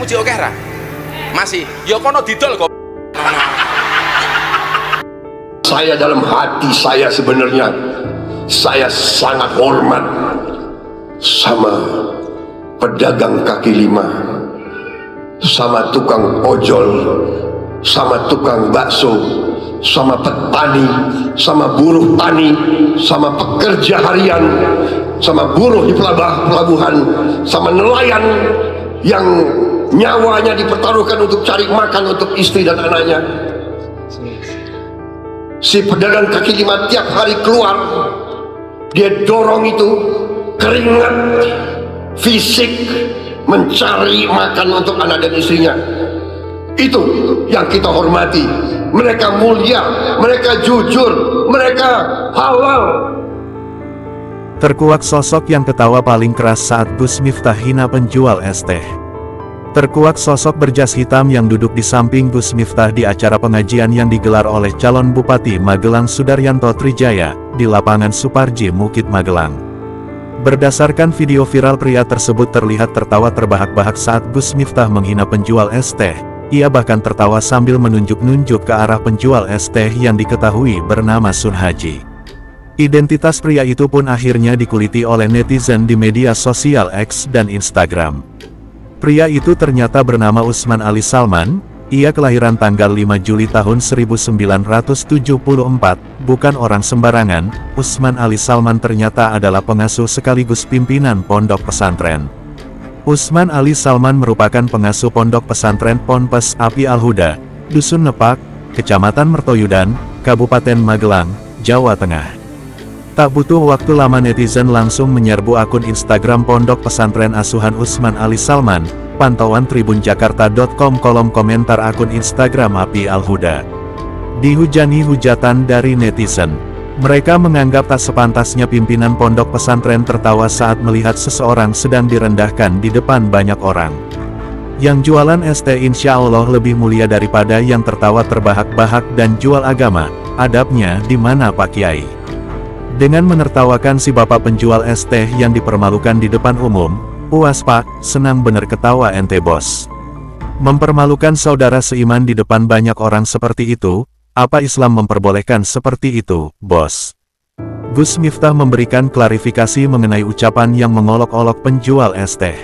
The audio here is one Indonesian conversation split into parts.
muji oke ra? Masih. Ya kono didol kok. Saya dalam hati saya sebenarnya saya sangat hormat sama pedagang kaki lima, sama tukang ojol, sama tukang bakso, sama petani, sama buruh tani, sama pekerja harian, sama buruh di pelabuhan, sama nelayan yang nyawanya dipertaruhkan untuk cari makan untuk istri dan anaknya. Si pedagang kaki lima tiap hari keluar, dia dorong itu keringat fisik mencari makan untuk anak dan istrinya. Itu yang kita hormati. Mereka mulia, mereka jujur, mereka halal. Terkuak sosok yang ketawa paling keras saat Gus Miftah hina penjual es teh. Terkuak sosok berjas hitam yang duduk di samping Gus Miftah di acara pengajian yang digelar oleh calon Bupati Magelang Sudaryanto Trijaya, di lapangan Suparji Mukit Magelang. Berdasarkan video viral, pria tersebut terlihat tertawa terbahak-bahak saat Gus Miftah menghina penjual es teh. Ia bahkan tertawa sambil menunjuk-nunjuk ke arah penjual es teh yang diketahui bernama Sun Haji. Identitas pria itu pun akhirnya dikuliti oleh netizen di media sosial X dan Instagram. Pria itu ternyata bernama Usman Ali Salman. Ia kelahiran tanggal 5 Juli tahun 1974, bukan orang sembarangan. Usman Ali Salman ternyata adalah pengasuh sekaligus pimpinan pondok pesantren. Usman Ali Salman merupakan pengasuh pondok pesantren Ponpes Api Al-Huda, Dusun Nepak, Kecamatan Mertoyudan, Kabupaten Magelang, Jawa Tengah. Tak butuh waktu lama netizen langsung menyerbu akun Instagram pondok pesantren asuhan Usman Ali Salman. Pantauan tribunjakarta.com, kolom komentar akun Instagram Api Al-Huda dihujani hujatan dari netizen. Mereka menganggap tak sepantasnya pimpinan pondok pesantren tertawa saat melihat seseorang sedang direndahkan di depan banyak orang. Yang jualan es teh insya Allah lebih mulia daripada yang tertawa terbahak-bahak dan jual agama. Adabnya di mana Pak Kiai? Dengan menertawakan si bapak penjual es teh yang dipermalukan di depan umum, "Puas Pak, senang bener ketawa ente bos. Mempermalukan saudara seiman di depan banyak orang seperti itu, apa Islam memperbolehkan seperti itu, bos?" Gus Miftah memberikan klarifikasi mengenai ucapan yang mengolok-olok penjual es teh.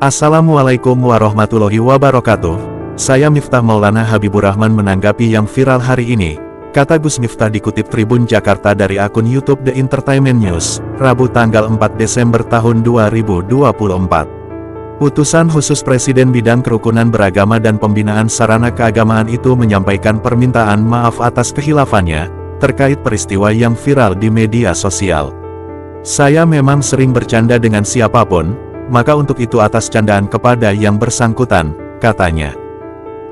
Assalamualaikum warahmatullahi wabarakatuh. Saya Miftah Maulana Habibur Rahman menanggapi yang viral hari ini, kata Gus Miftah dikutip Tribun Jakarta dari akun YouTube The Entertainment News, Rabu tanggal 4 Desember tahun 2024. Utusan khusus Presiden Bidang Kerukunan Beragama dan Pembinaan Sarana Keagamaan itu menyampaikan permintaan maaf atas kehilafannya, terkait peristiwa yang viral di media sosial. Saya memang sering bercanda dengan siapapun, maka untuk itu atas candaan kepada yang bersangkutan, katanya.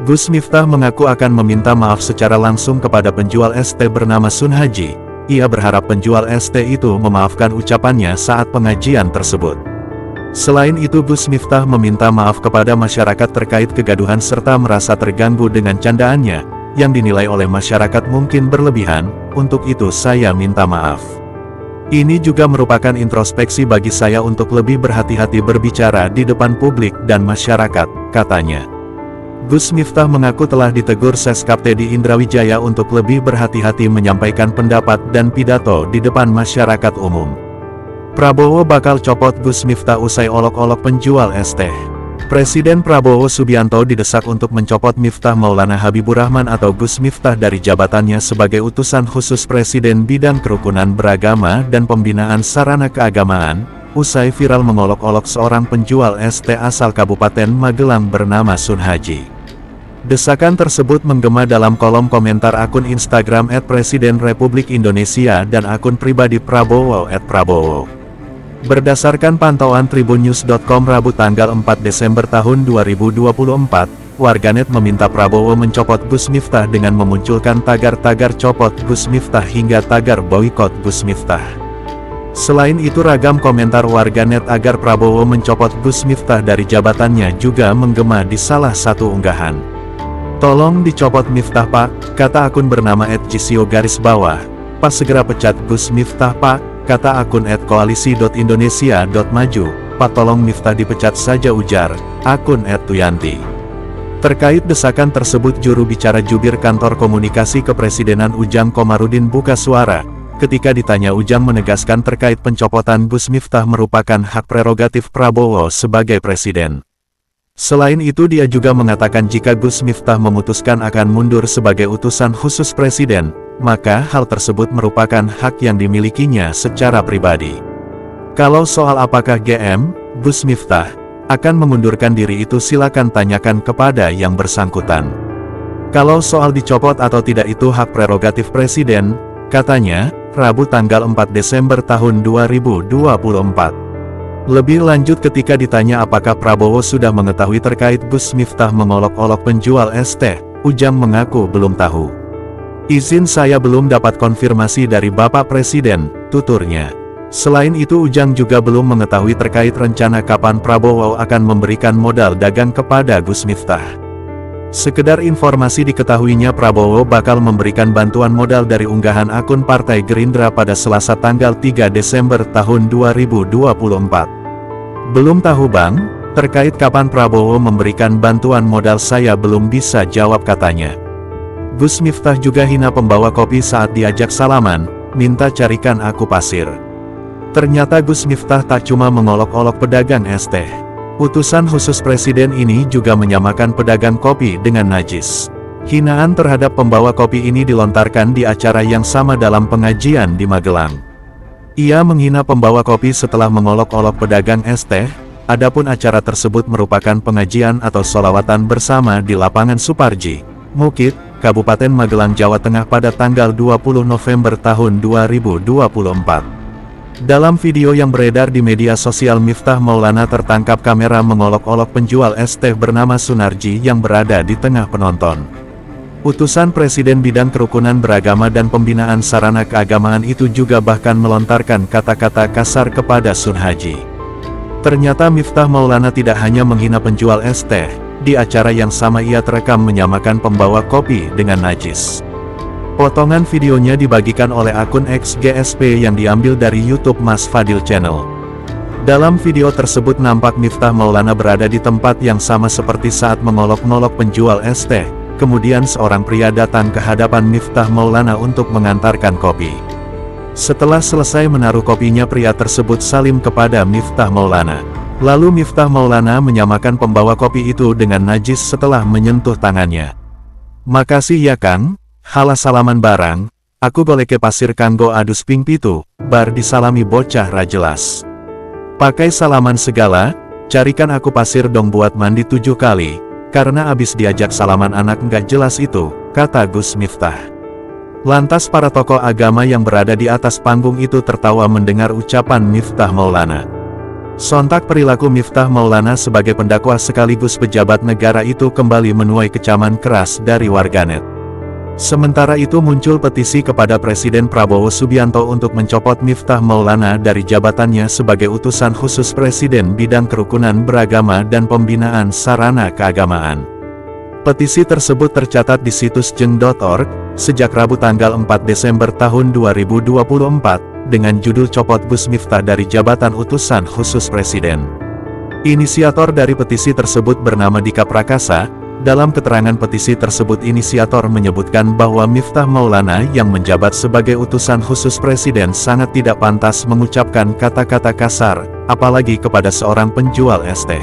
Gus Miftah mengaku akan meminta maaf secara langsung kepada penjual es teh bernama Sun Haji. Ia berharap penjual es teh itu memaafkan ucapannya saat pengajian tersebut. Selain itu Gus Miftah meminta maaf kepada masyarakat terkait kegaduhan serta merasa terganggu dengan candaannya, yang dinilai oleh masyarakat mungkin berlebihan. Untuk itu saya minta maaf. Ini juga merupakan introspeksi bagi saya untuk lebih berhati-hati berbicara di depan publik dan masyarakat, katanya. Gus Miftah mengaku telah ditegur Seskap Teddy Indrawijaya untuk lebih berhati-hati menyampaikan pendapat dan pidato di depan masyarakat umum. Prabowo bakal copot Gus Miftah usai olok-olok penjual es teh. Presiden Prabowo Subianto didesak untuk mencopot Miftah Maulana Habibur Rahman atau Gus Miftah dari jabatannya sebagai utusan khusus Presiden Bidang Kerukunan Beragama dan Pembinaan Sarana Keagamaan, usai viral mengolok-olok seorang penjual es teh asal Kabupaten Magelang bernama Sun Haji. Desakan tersebut menggema dalam kolom komentar akun Instagram @Presiden Republik Indonesia dan akun pribadi Prabowo @Prabowo. Berdasarkan pantauan tribunnews.com Rabu tanggal 4 Desember tahun 2024, warganet meminta Prabowo mencopot Gus Miftah dengan memunculkan tagar-tagar copot Gus Miftah hingga tagar boikot Gus Miftah. Selain itu ragam komentar warganet agar Prabowo mencopot Gus Miftah dari jabatannya juga menggema di salah satu unggahan. "Tolong dicopot Miftah Pak," kata akun bernama @cisio_. "Pas segera pecat Gus Miftah Pak," kata akun @koalisi.indonesia.maju. Pak tolong Miftah dipecat saja, ujar akun @tuyanti. Terkait desakan tersebut, juru bicara jubir kantor komunikasi kepresidenan Ujang Komarudin buka suara. Ketika ditanya, Ujang menegaskan terkait pencopotan Gus Miftah merupakan hak prerogatif Prabowo sebagai presiden. Selain itu, dia juga mengatakan jika Gus Miftah memutuskan akan mundur sebagai utusan khusus presiden, maka hal tersebut merupakan hak yang dimilikinya secara pribadi. Kalau soal apakah Gus Miftah akan mengundurkan diri, itu silakan tanyakan kepada yang bersangkutan. Kalau soal dicopot atau tidak itu hak prerogatif presiden, katanya, Rabu tanggal 4 Desember tahun 2024. Lebih lanjut, ketika ditanya apakah Prabowo sudah mengetahui terkait Gus Miftah mengolok-olok penjual es teh, Ujang mengaku belum tahu. "Izin saya belum dapat konfirmasi dari Bapak Presiden," tuturnya. Selain itu, Ujang juga belum mengetahui terkait rencana kapan Prabowo akan memberikan modal dagang kepada Gus Miftah. Sekedar informasi diketahuinya Prabowo bakal memberikan bantuan modal dari unggahan akun Partai Gerindra pada Selasa tanggal 3 Desember tahun 2024. "Belum tahu Bang, terkait kapan Prabowo memberikan bantuan modal saya belum bisa jawab," katanya. Gus Miftah juga hina pembawa kopi saat diajak salaman, "Minta carikan aku pasir." Ternyata Gus Miftah tak cuma mengolok-olok pedagang es teh. Utusan khusus presiden ini juga menyamakan pedagang kopi dengan najis. Hinaan terhadap pembawa kopi ini dilontarkan di acara yang sama dalam pengajian di Magelang. Ia menghina pembawa kopi setelah mengolok-olok pedagang es teh. Adapun acara tersebut merupakan pengajian atau sholawatan bersama di lapangan Suparji, Mukit, Kabupaten Magelang, Jawa Tengah pada tanggal 20 November tahun 2024. Dalam video yang beredar di media sosial, Miftah Maulana tertangkap kamera mengolok-olok penjual es teh bernama Sunarji yang berada di tengah penonton. Utusan Presiden bidang kerukunan beragama dan pembinaan sarana keagamaan itu juga bahkan melontarkan kata-kata kasar kepada Sunhaji. Ternyata Miftah Maulana tidak hanya menghina penjual es teh, di acara yang sama ia terekam menyamakan pembawa kopi dengan najis. Potongan videonya dibagikan oleh akun XGSP yang diambil dari YouTube Mas Fadil Channel. Dalam video tersebut nampak Miftah Maulana berada di tempat yang sama seperti saat mengolok-olok penjual es teh. Kemudian seorang pria datang ke hadapan Miftah Maulana untuk mengantarkan kopi. Setelah selesai menaruh kopinya, pria tersebut salim kepada Miftah Maulana. Lalu Miftah Maulana menyamakan pembawa kopi itu dengan najis setelah menyentuh tangannya. "Makasih ya Kang, halah salaman barang, aku goleke pasir kanggo adus ping pitu," bar disalami bocah ra jelas. "Pakai salaman segala, carikan aku pasir dong buat mandi 7 kali, karena abis diajak salaman anak nggak jelas itu," kata Gus Miftah. Lantas para tokoh agama yang berada di atas panggung itu tertawa mendengar ucapan Miftah Maulana. Sontak perilaku Miftah Maulana sebagai pendakwah sekaligus pejabat negara itu kembali menuai kecaman keras dari warganet. Sementara itu muncul petisi kepada Presiden Prabowo Subianto untuk mencopot Miftah Maulana dari jabatannya sebagai utusan khusus Presiden bidang kerukunan beragama dan pembinaan sarana keagamaan. Petisi tersebut tercatat di situs jeng.org, sejak Rabu tanggal 4 Desember tahun 2024, dengan judul "Copot Gus Miftah dari Jabatan Utusan Khusus Presiden". Inisiator dari petisi tersebut bernama Dika Prakasa. Dalam keterangan petisi tersebut, inisiator menyebutkan bahwa Miftah Maulana yang menjabat sebagai utusan khusus presiden sangat tidak pantas mengucapkan kata-kata kasar, apalagi kepada seorang penjual es teh.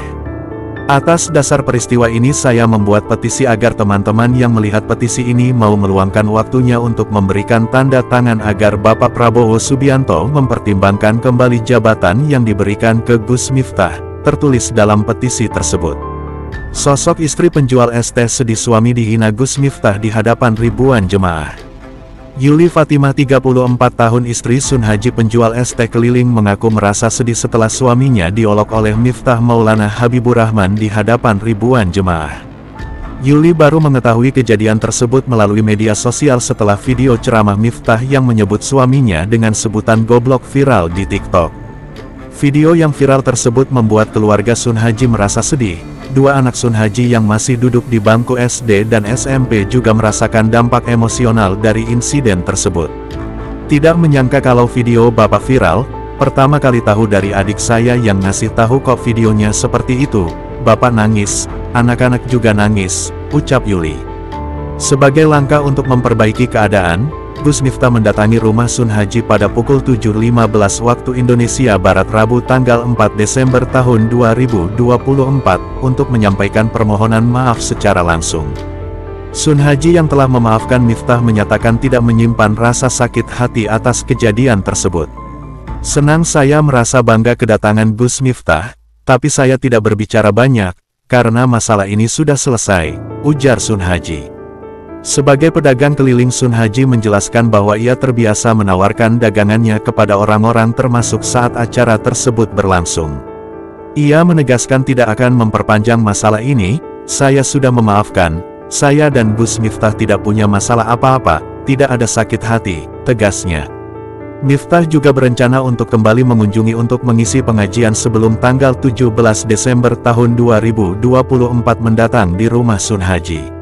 Atas dasar peristiwa ini saya membuat petisi agar teman-teman yang melihat petisi ini mau meluangkan waktunya untuk memberikan tanda tangan agar Bapak Prabowo Subianto mempertimbangkan kembali jabatan yang diberikan ke Gus Miftah, tertulis dalam petisi tersebut. Sosok istri penjual es teh sedih suami dihina Gus Miftah di hadapan ribuan jemaah. Yuli Fatimah, 34 tahun, istri Sunhaji penjual es teh keliling, mengaku merasa sedih setelah suaminya diolok oleh Miftah Maulana Habibur Rahman di hadapan ribuan jemaah. Yuli baru mengetahui kejadian tersebut melalui media sosial setelah video ceramah Miftah yang menyebut suaminya dengan sebutan goblok viral di TikTok. Video yang viral tersebut membuat keluarga Sunhaji merasa sedih. Dua anak Sunhaji yang masih duduk di bangku SD dan SMP juga merasakan dampak emosional dari insiden tersebut. Tidak menyangka kalau video bapak viral, Pertama kali tahu dari adik saya yang ngasih tahu kok videonya seperti itu. Bapak nangis, anak-anak juga nangis, ucap Yuli. Sebagai langkah untuk memperbaiki keadaan, Gus Miftah mendatangi rumah Sun Haji pada pukul 7.15 waktu Indonesia Barat Rabu tanggal 4 Desember tahun 2024 untuk menyampaikan permohonan maaf secara langsung. Sun Haji yang telah memaafkan Miftah menyatakan tidak menyimpan rasa sakit hati atas kejadian tersebut. Senang saya merasa bangga kedatangan Gus Miftah, tapi saya tidak berbicara banyak, karena masalah ini sudah selesai, ujar Sun Haji. Sebagai pedagang keliling, Sun Haji menjelaskan bahwa ia terbiasa menawarkan dagangannya kepada orang-orang termasuk saat acara tersebut berlangsung. Ia menegaskan tidak akan memperpanjang masalah ini. Saya sudah memaafkan, saya dan Gus Miftah tidak punya masalah apa-apa, tidak ada sakit hati, tegasnya. Miftah juga berencana untuk kembali mengunjungi untuk mengisi pengajian sebelum tanggal 17 Desember tahun 2024 mendatang di rumah Sun Haji.